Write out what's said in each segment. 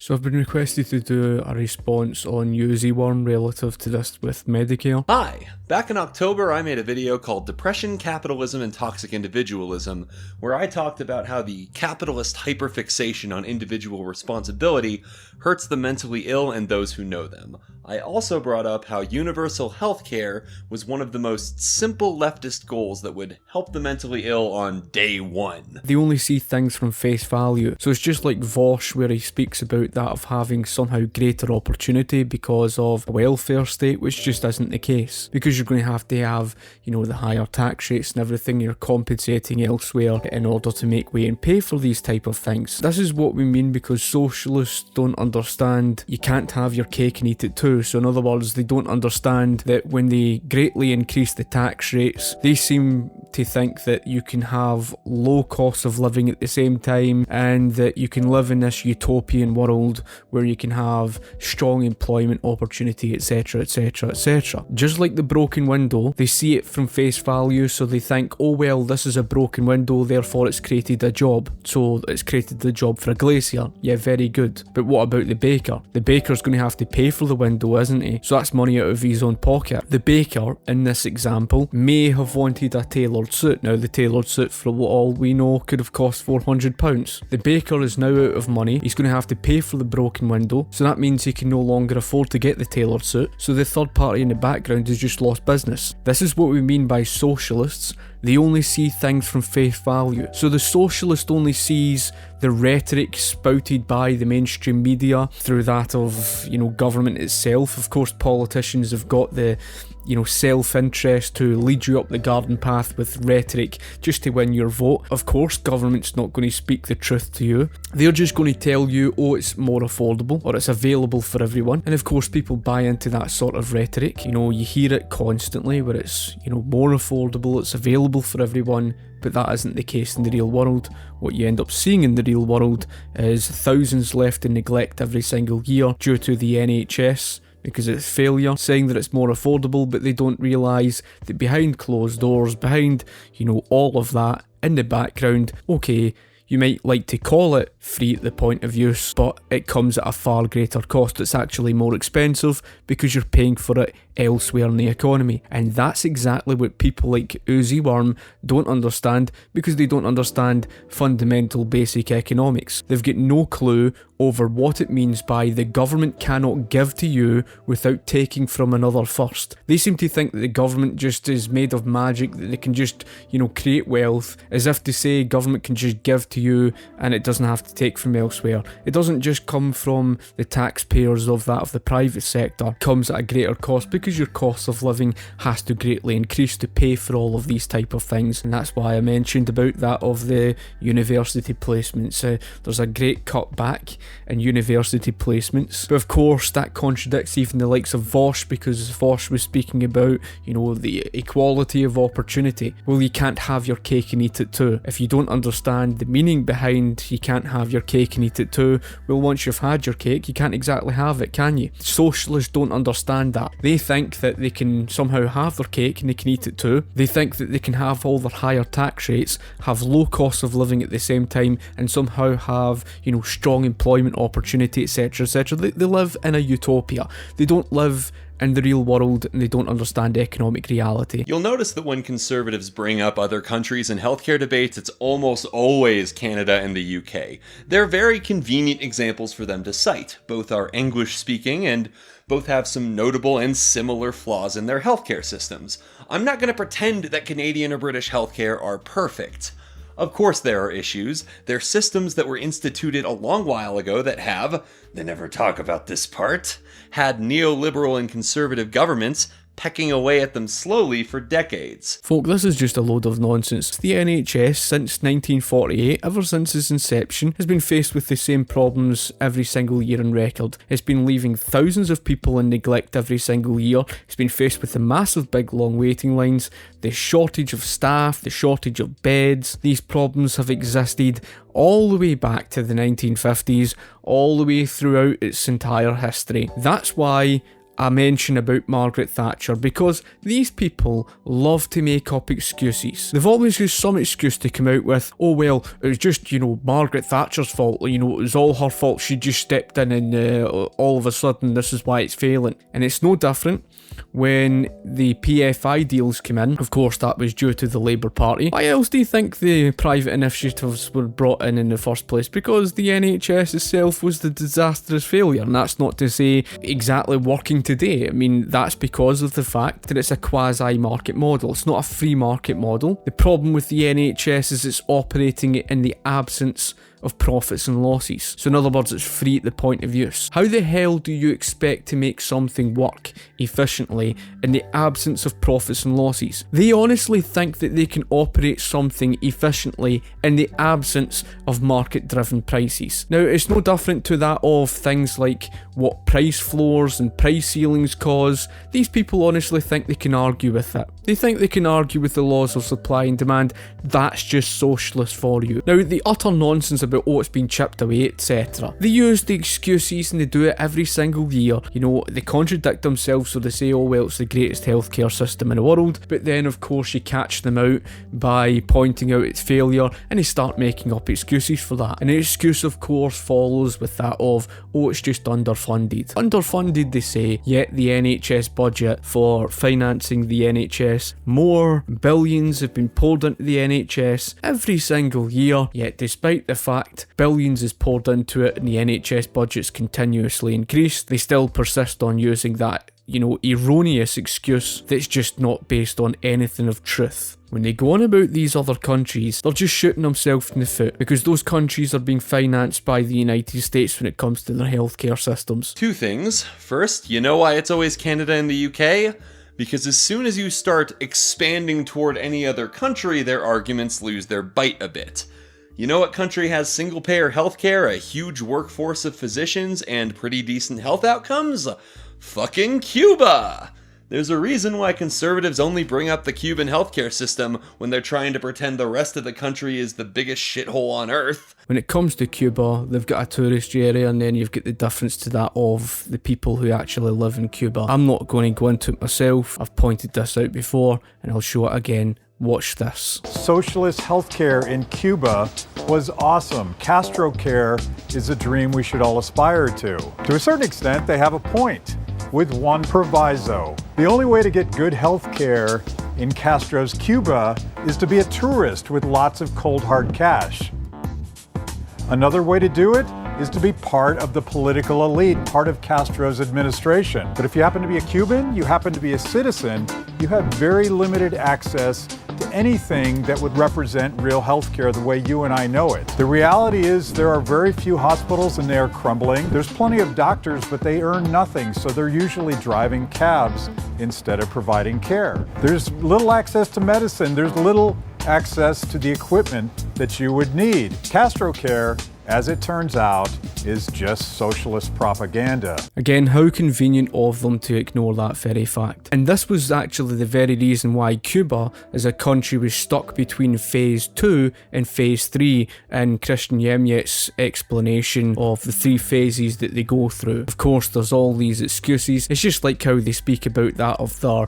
So I've been requested to do a response on UZworm relative to this with Medicare. Hi! Back in October I made a video called Depression, Capitalism, and Toxic Individualism, where I talked about how the capitalist hyperfixation on individual responsibility hurts the mentally ill and those who know them. I also brought up how universal healthcare was one of the most simple leftist goals that would help the mentally ill on day one. They only see things from face value, so it's just like Vaush where he speaks about that of having somehow greater opportunity because of a welfare state, which just isn't the case. Because you're going to have, the higher tax rates and everything, you're compensating elsewhere in order to make way and pay for these type of things. This is what we mean because socialists don't understand you can't have your cake and eat it too. So in other words, they don't understand that when they greatly increase the tax rates, they seem to think that you can have low costs of living at the same time and that you can live in this utopian world where you can have strong employment opportunity, etc, etc, etc. Just like the broken window, they see it from face value, so they think, oh well, this is a broken window, therefore it's created a job. So it's created the job for a glazier. Yeah, very good. But what about the baker? The baker's going to have to pay for the window, isn't he? So that's money out of his own pocket. The baker, in this example, may have wanted a tailored suit. Now, the tailored suit, for all we know, could have cost £400. The baker is now out of money. He's going to have to pay for the broken window, so that means he can no longer afford to get the tailored suit. So the third party in the background has just lost business. This is what we mean by socialists. They only see things from face value. So the socialist only sees the rhetoric spouted by the mainstream media through that of, government itself. Of course, politicians have got the self-interest to lead you up the garden path with rhetoric just to win your vote. Of course, government's not going to speak the truth to you. They're just going to tell you, oh, it's more affordable or it's available for everyone. And of course, people buy into that sort of rhetoric. You hear it constantly where it's, more affordable, it's available for everyone. But that isn't the case in the real world. What you end up seeing in the real world is thousands left in neglect every single year due to the NHS. Because it's failure, saying that it's more affordable, but they don't realise that behind closed doors, behind, all of that, in the background, okay, you might like to call it free at the point of use, but it comes at a far greater cost. It's actually more expensive because you're paying for it elsewhere in the economy. And that's exactly what people like UZworm don't understand, because they don't understand fundamental basic economics. They've got no clue over what it means by the government cannot give to you without taking from another first. They seem to think that the government just is made of magic, that they can just, create wealth, as if to say government can just give to you and it doesn't have to take from elsewhere. It doesn't just come from the taxpayers of the private sector. It comes at a greater cost because your cost of living has to greatly increase to pay for all of these type of things. And that's why I mentioned about that of the university placements. There's a great cutback in university placements. But of course, that contradicts even the likes of Vaush, because Vaush was speaking about, the equality of opportunity. Well, you can't have your cake and eat it too. If you don't understand the meaning behind you can't have your cake and eat it too, well, once you've had your cake, you can't exactly have it, can you? Socialists don't understand that. They think that they can somehow have their cake and they can eat it too. They think that they can have all their higher tax rates, have low costs of living at the same time, and somehow have, strong employment opportunity, etc, etc. They live in a utopia. They don't live in the real world, and they don't understand economic reality. You'll notice that when conservatives bring up other countries in healthcare debates, it's almost always Canada and the UK. They're very convenient examples for them to cite. Both are English-speaking, and both have some notable and similar flaws in their healthcare systems. I'm not going to pretend that Canadian or British healthcare are perfect. Of course there are issues. They're systems that were instituted a long while ago that have, they never talk about this part, had neoliberal and conservative governments pecking away at them slowly for decades. Folk, this is just a load of nonsense. The NHS, since 1948, ever since its inception, has been faced with the same problems every single year on record. It's been leaving thousands of people in neglect every single year. It's been faced with the massive big long waiting lines, the shortage of staff, the shortage of beds. These problems have existed all the way back to the 1950s, all the way throughout its entire history. That's why a mention about Margaret Thatcher, because these people love to make up excuses. They've always used some excuse to come out with, oh well, it was just, Margaret Thatcher's fault, it was all her fault, she just stepped in and all of a sudden this is why it's failing. And it's no different when the PFI deals came in. Of course, that was due to the Labour Party. Why else do you think the private initiatives were brought in the first place? Because the NHS itself was the disastrous failure, and that's not to say exactly working today. I mean, that's because of the fact that it's a quasi-market model. It's not a free market model. The problem with the NHS is it's operating in the absence of profits and losses. So in other words, it's free at the point of use. How the hell do you expect to make something work efficiently in the absence of profits and losses? They honestly think that they can operate something efficiently in the absence of market-driven prices. Now, it's no different to that of things like what price floors and price ceilings cause. These people honestly think they can argue with it. They think they can argue with the laws of supply and demand. That's just socialist for you. Now, the utter nonsense about, oh, it's been chipped away, etc. They use the excuses and they do it every single year. They contradict themselves, so they say, oh, well, it's the greatest healthcare system in the world. But then, of course, you catch them out by pointing out its failure and they start making up excuses for that. And the excuse, of course, follows with that of, oh, it's just underfunded. Underfunded, they say, yet the NHS budget for financing the NHS, more billions have been poured into the NHS every single year, yet despite the fact billions is poured into it and the NHS budget's continuously increased, they still persist on using that, erroneous excuse that's just not based on anything of truth. When they go on about these other countries, they're just shooting themselves in the foot, because those countries are being financed by the United States when it comes to their healthcare systems. Two things. First, you know why it's always Canada and the UK? Because as soon as you start expanding toward any other country, their arguments lose their bite a bit. You know what country has single-payer healthcare, a huge workforce of physicians, and pretty decent health outcomes? Fucking Cuba! There's a reason why conservatives only bring up the Cuban healthcare system when they're trying to pretend the rest of the country is the biggest shithole on earth. When it comes to Cuba, they've got a tourist area, and then you've got the difference to that of the people who actually live in Cuba. I'm not going to go into it myself. I've pointed this out before, and I'll show it again. Watch this. Socialist healthcare in Cuba was awesome. Castro care is a dream we should all aspire to. To a certain extent, they have a point, with one proviso. The only way to get good healthcare in Castro's Cuba is to be a tourist with lots of cold hard cash. Another way to do it is to be part of the political elite, part of Castro's administration. But if you happen to be a Cuban, you happen to be a citizen, you have very limited access to anything that would represent real healthcare the way you and I know it. The reality is there are very few hospitals and they are crumbling. There's plenty of doctors, but they earn nothing, so they're usually driving cabs instead of providing care. There's little access to medicine. There's little access to the equipment that you would need. Castro care, as it turns out, is just socialist propaganda. Again, how convenient of them to ignore that very fact. And this was actually the very reason why Cuba as a country was stuck between phase 2 and phase 3 in Christian Yemyet's explanation of the 3 phases that they go through. Of course, there's all these excuses. It's just like how they speak about that of their,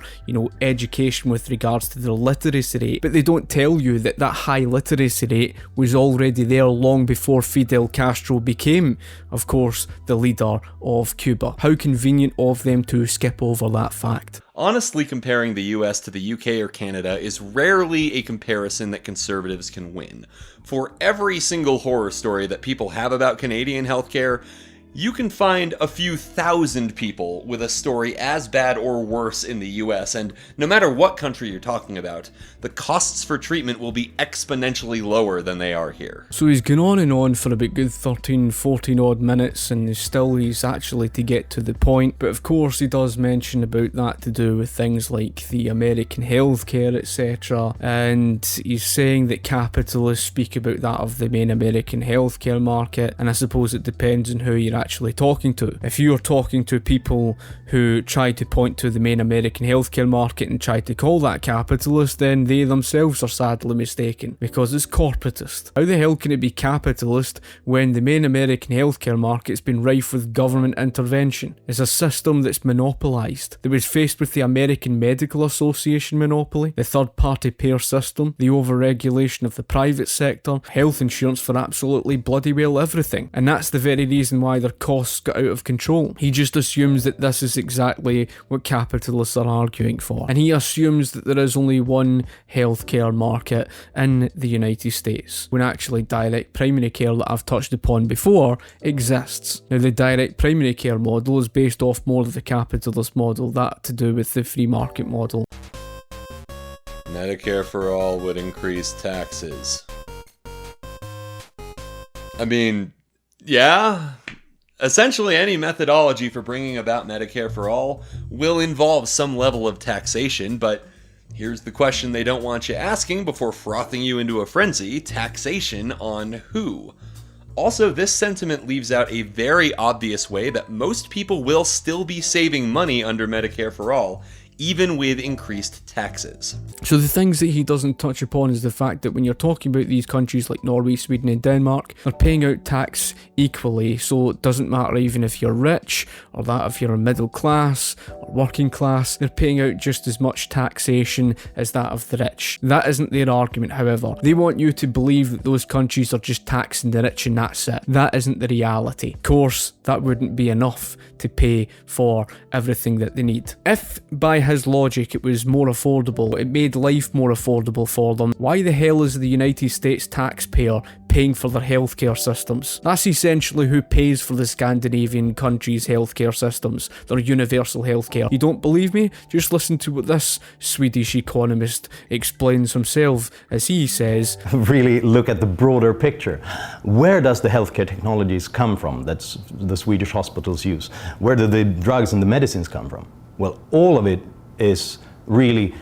education with regards to their literacy rate, but they don't tell you that that high literacy rate was already there long before Fidel Castro became, of course, the leader of Cuba. How convenient of them to skip over that fact. Honestly, comparing the US to the UK or Canada is rarely a comparison that conservatives can win. For every single horror story that people have about Canadian healthcare, you can find a few thousand people with a story as bad or worse in the US, and no matter what country you're talking about, the costs for treatment will be exponentially lower than they are here. So he's gone on and on for about good 13, 14 odd minutes, and he's actually to get to the point, but of course he does mention about that to do with things like the American healthcare, etc, and he's saying that capitalists speak about that of the main American healthcare market, and I suppose it depends on who you're actually talking to. If you're talking to people who try to point to the main American healthcare market and try to call that capitalist, then they themselves are sadly mistaken, because it's corporatist. How the hell can it be capitalist when the main American healthcare market's been rife with government intervention? It's a system that's monopolised, that was faced with the American Medical Association monopoly, the third-party payer system, the over-regulation of the private sector, health insurance for absolutely bloody well everything. And that's the very reason why their costs got out of control. He just assumes that this is exactly what capitalists are arguing for. And he assumes that there is only one healthcare market in the United States, when actually direct primary care that I've touched upon before exists. Now, the direct primary care model is based off more of the capitalist model, that to do with the free market model. Medicare for all would increase taxes. I mean, yeah. Essentially, any methodology for bringing about Medicare for all will involve some level of taxation, but here's the question they don't want you asking before frothing you into a frenzy: taxation on who? Also, this sentiment leaves out a very obvious way that most people will still be saving money under Medicare for all, even with increased taxes. So the things that he doesn't touch upon is the fact that when you're talking about these countries like Norway, Sweden and Denmark, they're paying out tax equally, so it doesn't matter even if you're rich, or that if you're middle class, or working class, they're paying out just as much taxation as that of the rich. That isn't their argument, however. They want you to believe that those countries are just taxing the rich and that's it. That isn't the reality. Of course, that wouldn't be enough to pay for everything that they need. If, by his logic, it was more affordable, it made life more affordable for them, why the hell is the United States taxpayer paying for their healthcare systems? That's essentially who pays for the Scandinavian countries' healthcare systems, their universal healthcare. You don't believe me? Just listen to what this Swedish economist explains himself, as he says, really look at the broader picture. Where does the healthcare technologies come from that the Swedish hospitals use? Where do the drugs and the medicines come from? Well, all of it is really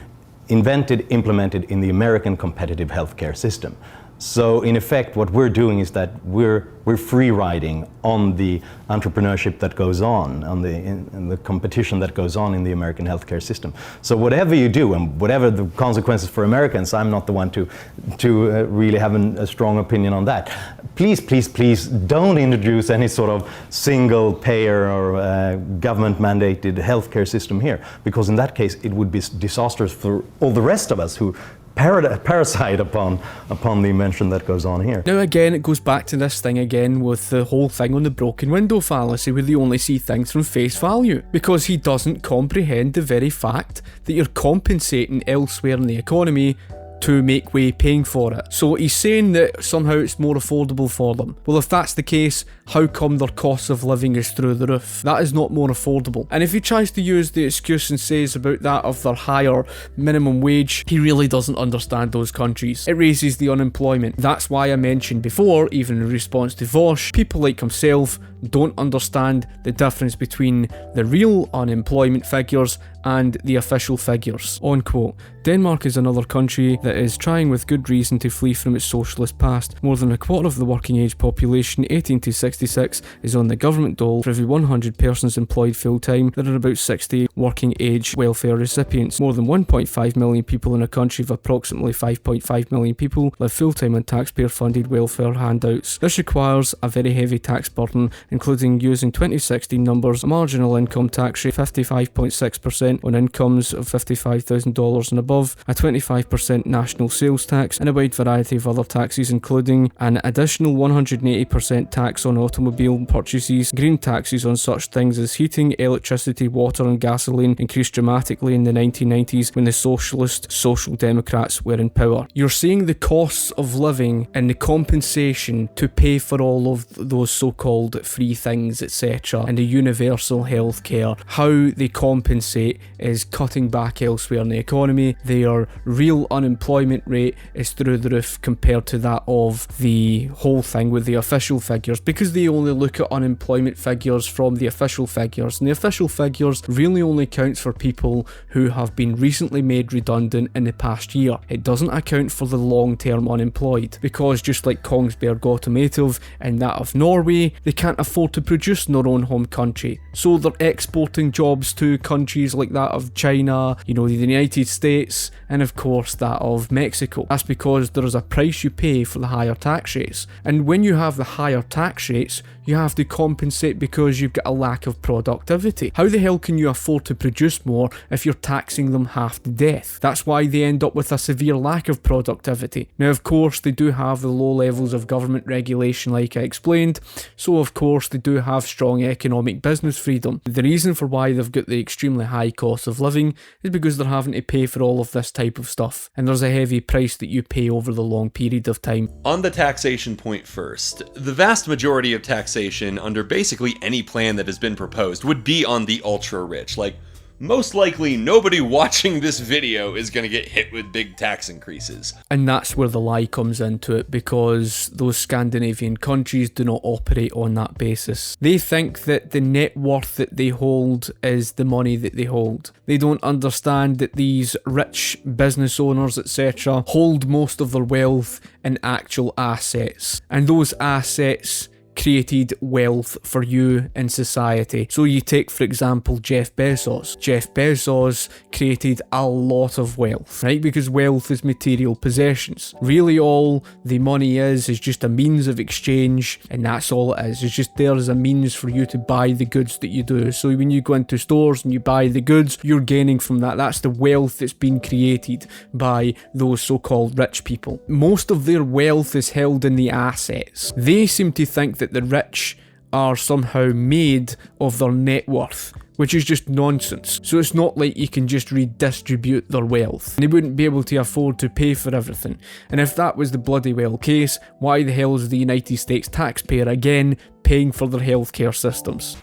invented, implemented in the American competitive healthcare system. So in effect, what we're doing is that we're free riding on the entrepreneurship that goes on the competition that goes on in the American healthcare system. So whatever you do, and whatever the consequences for Americans, I'm not the one to really have a strong opinion on that. Please, please, please don't introduce any sort of single payer or government mandated healthcare system here, because in that case it would be disastrous for all the rest of us who parasite upon the invention that goes on here. Now again, it goes back to this thing again with the whole thing on the broken window fallacy, where they only see things from face value, because he doesn't comprehend the very fact that you're compensating elsewhere in the economy to make way paying for it. So he's saying that somehow it's more affordable for them. Well, if that's the case, how come their cost of living is through the roof? That is not more affordable. And if he tries to use the excuse and says about that of their higher minimum wage, he really doesn't understand those countries. It raises the unemployment. That's why I mentioned before, even in response to Vaush, people like himself don't understand the difference between the real unemployment figures and the official figures. Unquote. Denmark is another country that is trying with good reason to flee from its socialist past. More than a quarter of the working age population, 18 to 66, is on the government dole. For every 100 persons employed full-time, there are about 60 working age welfare recipients. More than 1.5 million people in a country of approximately 5.5 million people live full-time on taxpayer-funded welfare handouts. This requires a very heavy tax burden, including using 2016 numbers, a marginal income tax rate 55.6% on incomes of $55,000 and above, a 25% national sales tax, and a wide variety of other taxes, including an additional 180% tax on automobile purchases. Green taxes on such things as heating, electricity, water and gasoline increased dramatically in the 1990s when the socialist Social Democrats were in power. You're seeing the costs of living and the compensation to pay for all of those so-called free things, etc., and the universal healthcare. How they compensate is cutting back elsewhere in the economy. Their real unemployment rate is through the roof compared to that of the whole thing with the official figures, because they only look at unemployment figures from the official figures, and the official figures really only counts for people who have been recently made redundant in the past year. It doesn't account for the long-term unemployed, because just like Kongsberg Automotive and that of Norway, they can't afford to produce in their own home country. So they're exporting jobs to countries like that of China, the United States, and of course that of Mexico. That's because there is a price you pay for the higher tax rates. And when you have the higher tax rates, you have to compensate because you've got a lack of productivity. How the hell can you afford to produce more if you're taxing them half to death? That's why they end up with a severe lack of productivity. Now, of course, they do have the low levels of government regulation like I explained, so of course they do have strong economic business freedom. The reason for why they've got the extremely high cost of living is because they're having to pay for all of this type of stuff, and there's a heavy price that you pay over the long period of time. On the taxation point first, the vast majority of taxation under basically any plan that has been proposed would be on the ultra rich. Like, most likely nobody watching this video is going to get hit with big tax increases. And that's where the lie comes into it, because those Scandinavian countries do not operate on that basis. They think that the net worth that they hold is the money that they hold. They don't understand that these rich business owners, etc., hold most of their wealth in actual assets. And those assets created wealth for you in society. So you take, for example, Jeff Bezos. Jeff Bezos created a lot of wealth, right? Because wealth is material possessions. Really all the money is just a means of exchange, and that's all it is. It's just there as a means for you to buy the goods that you do. So when you go into stores and you buy the goods, you're gaining from that. That's the wealth that's been created by those so-called rich people. Most of their wealth is held in the assets. They seem to think that the rich are somehow made of their net worth, which is just nonsense. So it's not like you can just redistribute their wealth. They wouldn't be able to afford to pay for everything. And if that was the bloody well case, why the hell is the United States taxpayer again paying for their healthcare systems?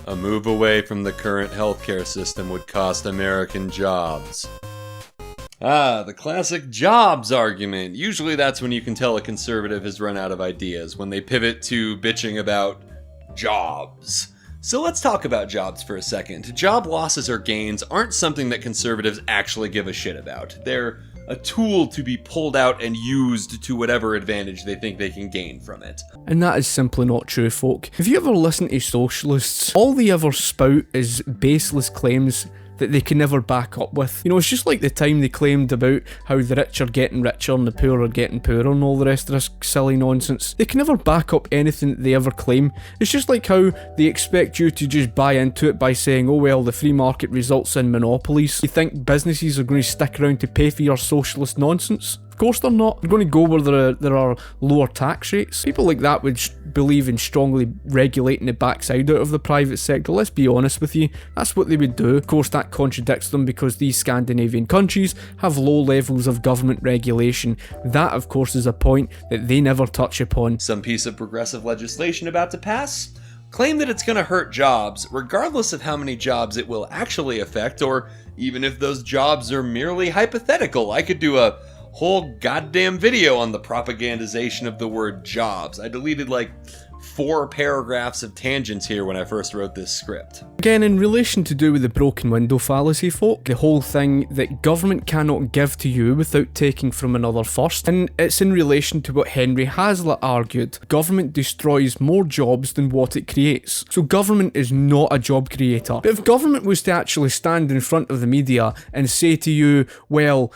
A move away from the current healthcare system would cost American jobs. The classic jobs argument. Usually that's when you can tell a conservative has run out of ideas, when they pivot to bitching about jobs. So let's talk about jobs for a second. Job losses or gains aren't something that conservatives actually give a shit about. They're a tool to be pulled out and used to whatever advantage they think they can gain from it. And that is simply not true, folk. Have you ever listened to socialists? All they ever spout is baseless claims that they can never back up with. It's just like the time they claimed about how the rich are getting richer and the poor are getting poorer and all the rest of this silly nonsense. They can never back up anything that they ever claim. It's just like how they expect you to just buy into it by saying, oh well, the free market results in monopolies. You think businesses are going to stick around to pay for your socialist nonsense? Of course they're not. They're going to go where there are lower tax rates. People like that would believe in strongly regulating the backside out of the private sector. Let's be honest with you. That's what they would do. Of course that contradicts them because these Scandinavian countries have low levels of government regulation. That of course is a point that they never touch upon. Some piece of progressive legislation about to pass? Claim that it's going to hurt jobs, regardless of how many jobs it will actually affect, or even if those jobs are merely hypothetical. I could do a whole goddamn video on the propagandization of the word jobs. I deleted like 4 paragraphs of tangents here when I first wrote this script. Again, in relation to do with the broken window fallacy, folk, the whole thing that government cannot give to you without taking from another first, and it's in relation to what Henry Hazlitt argued. Government destroys more jobs than what it creates. So government is not a job creator. But if government was to actually stand in front of the media and say to you, well,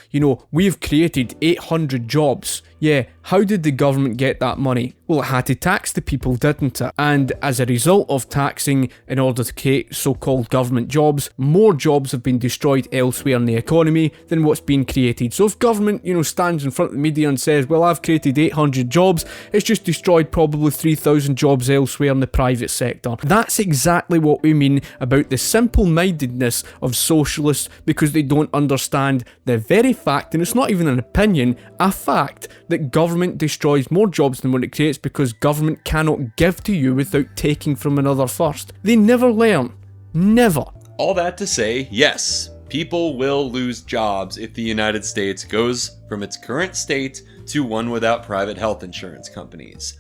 we've created 800 jobs, yeah, how did the government get that money? Well, it had to tax the people, didn't it? And as a result of taxing in order to create so-called government jobs, more jobs have been destroyed elsewhere in the economy than what's been created. So if government, stands in front of the media and says, well, I've created 800 jobs, it's just destroyed probably 3,000 jobs elsewhere in the private sector. That's exactly what we mean about the simple-mindedness of socialists, because they don't understand the very fact, and it's not even an opinion, a fact, that government destroys more jobs than what it creates because government cannot give to you without taking from another first. They never learn. Never. All that to say, yes, people will lose jobs if the United States goes from its current state to one without private health insurance companies.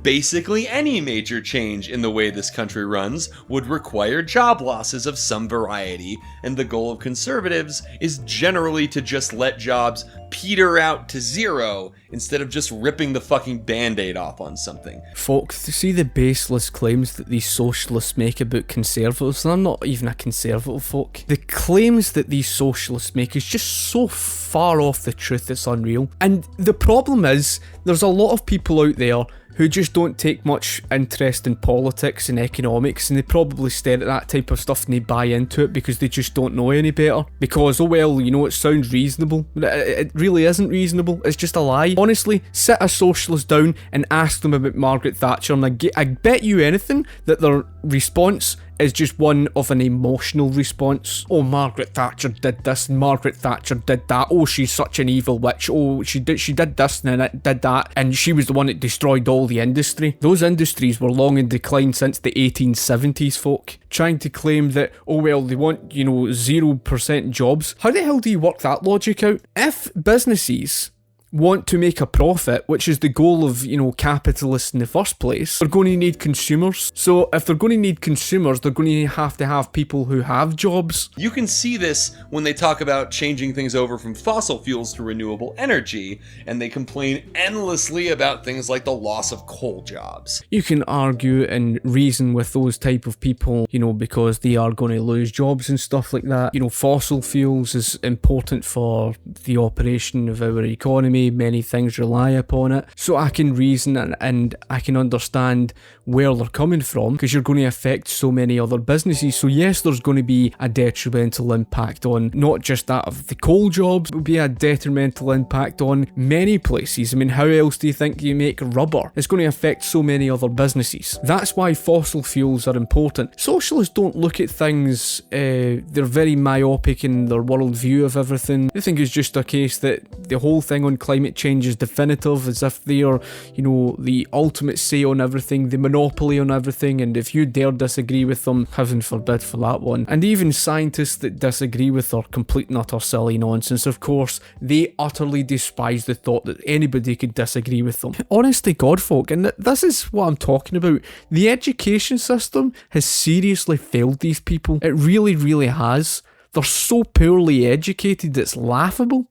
Basically, any major change in the way this country runs would require job losses of some variety, and the goal of conservatives is generally to just let jobs peter out to zero instead of just ripping the fucking band-aid off on something. Folk, see the baseless claims that these socialists make about conservatives, and I'm not even a conservative, folk. The claims that these socialists make is just so far off the truth, it's unreal. And the problem is, there's a lot of people out there who just don't take much interest in politics and economics, and they probably stare at that type of stuff and they buy into it because they just don't know any better. Because, oh well, you know, it sounds reasonable. It really isn't reasonable, it's just a lie. Honestly, sit a socialist down and ask them about Margaret Thatcher, and I bet you anything that their response is just one of an emotional response. Oh, Margaret Thatcher did this, and Margaret Thatcher did that. Oh, she's such an evil witch. Oh, she did this and it did that, and she was the one that destroyed all the industry. Those industries were long in decline since the 1870s, folk. Trying to claim that, oh well, they want, 0% jobs. How the hell do you work that logic out? If businesses want to make a profit, which is the goal of, capitalists in the first place, they're going to need consumers. So if they're going to need consumers, they're going to have people who have jobs. You can see this when they talk about changing things over from fossil fuels to renewable energy, and they complain endlessly about things like the loss of coal jobs. You can argue and reason with those type of people, because they are going to lose jobs and stuff like that. Fossil fuels is important for the operation of our economy. Many things rely upon it, so I can reason and I can understand where they're coming from, because you're going to affect so many other businesses. So yes, there's going to be a detrimental impact on not just that of the coal jobs, it will be a detrimental impact on many places. I mean, how else do you think you make rubber? It's going to affect so many other businesses. That's why fossil fuels are important. Socialists don't look at things, they're very myopic in their worldview of everything. They think it's just a case that the whole thing on climate change is definitive, as if they are, the ultimate say on everything, the monopoly on everything, and if you dare disagree with them, heaven forbid for that one. And even scientists that disagree with are complete and utter silly nonsense. Of course, they utterly despise the thought that anybody could disagree with them. Honest to God, folk, and this is what I'm talking about. The education system has seriously failed these people. It really, really has. They're so poorly educated, it's laughable.